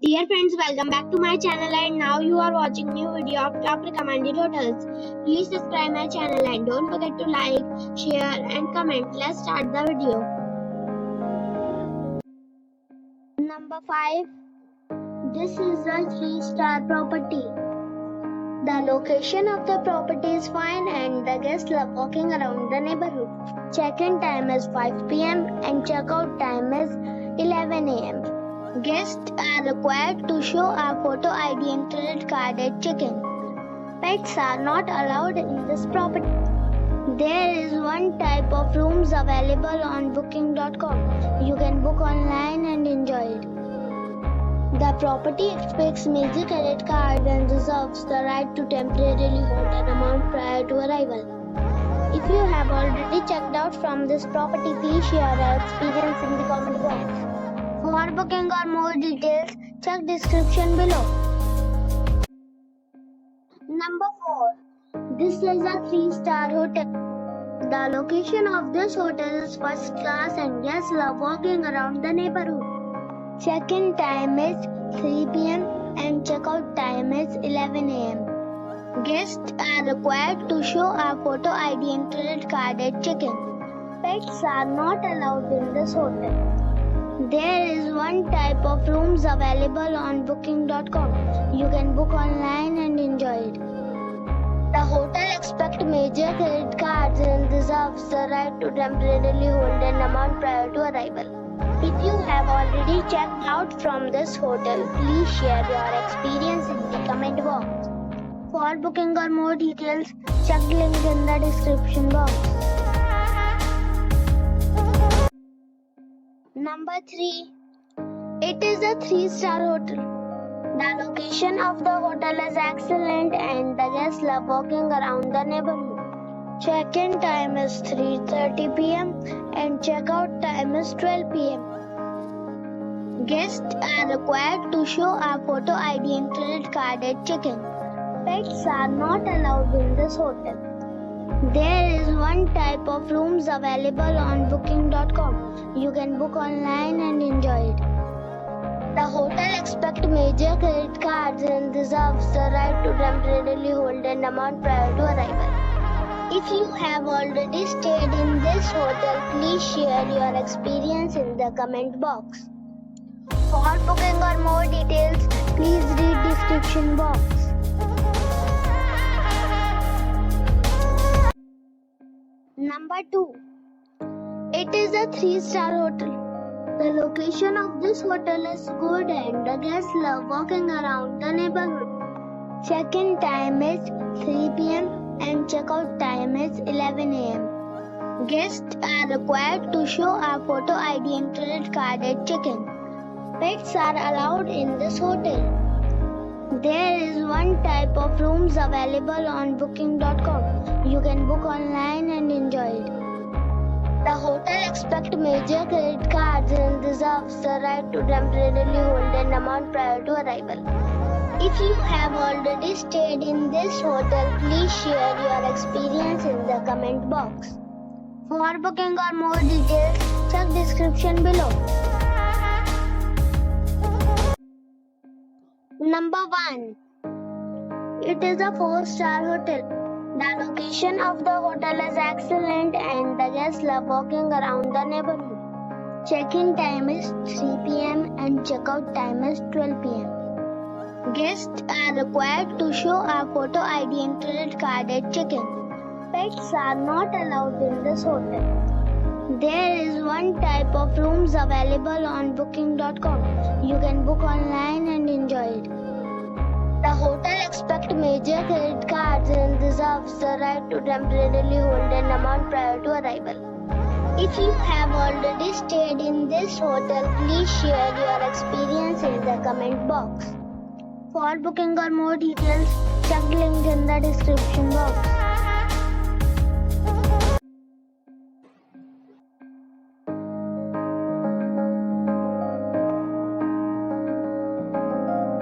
Dear friends, welcome back to my channel and now you are watching new video of top recommended hotels. Please subscribe my channel and don't forget to like, share and comment. Let's start the video. Number 5. This is a 3-star property. The location of the property is fine and the guests love walking around the neighborhood. Check-in time is 5 p.m. and check-out time is 11 a.m. Guests are required to show a photo ID and credit card at check-in. Pets are not allowed in this property. There is one type of rooms available on booking.com. You can book online and enjoy it. The property expects major credit card and reserves the right to temporarily hold an amount prior to arrival. If you have already checked out from this property, please share your experience in the comment box. For booking or more details, check description below. Number 4. This is a 3-star hotel. The location of this hotel is first class and guests love walking around the neighborhood. Check-in time is 3 p.m. and check-out time is 11 a.m. Guests are required to show a photo ID and credit card at check-in. Pets are not allowed in this hotel. There is one type of rooms available on booking.com. You can book online and enjoy it. The hotel expects major credit cards and reserves the right to temporarily hold an amount prior to arrival. If you have already checked out from this hotel, please share your experience in the comment box. For booking or more details, check the link in the description box. Number 3. It is a 3-star hotel. The location of the hotel is excellent and the guests love walking around the neighborhood. Check-in time is 3:30 p.m. and check-out time is 12 p.m. Guests are required to show a photo ID and credit card at check-in. Pets are not allowed in this hotel. There is one type of rooms available on booking.com. You can book online and enjoy it. The hotel expects major credit cards and reserves the right to temporarily hold an amount prior to arrival. If you have already stayed in this hotel, please share your experience in the comment box. For booking or more details, please read description box. Number 2. It is a 3-star hotel. The location of this hotel is good and the guests love walking around the neighborhood. Check-in time is 3 p.m. and check-out time is 11 a.m. Guests are required to show a photo ID and credit card at check-in. Pets are allowed in this hotel. There is one type of rooms available on booking.com. You can book online and enjoy it. The hotel expects major credit cards and reserves the right to temporarily hold an amount prior to arrival. If you have already stayed in this hotel, please share your experience in the comment box. For booking or more details, check description below. Number 1. It is a 4-star hotel. The location of the hotel is excellent and the guests love walking around the neighborhood. Check-in time is 3 p.m. and check-out time is 12 p.m. Guests are required to show a photo ID and credit card at check-in. Pets are not allowed in this hotel. There is one type of rooms available on booking.com. You can book online and enjoy it. The hotel expects major credit cards and reserves the right to temporarily hold an amount prior to arrival. If you have already stayed in this hotel, please share your experience in the comment box. For booking or more details, check the link in the description box.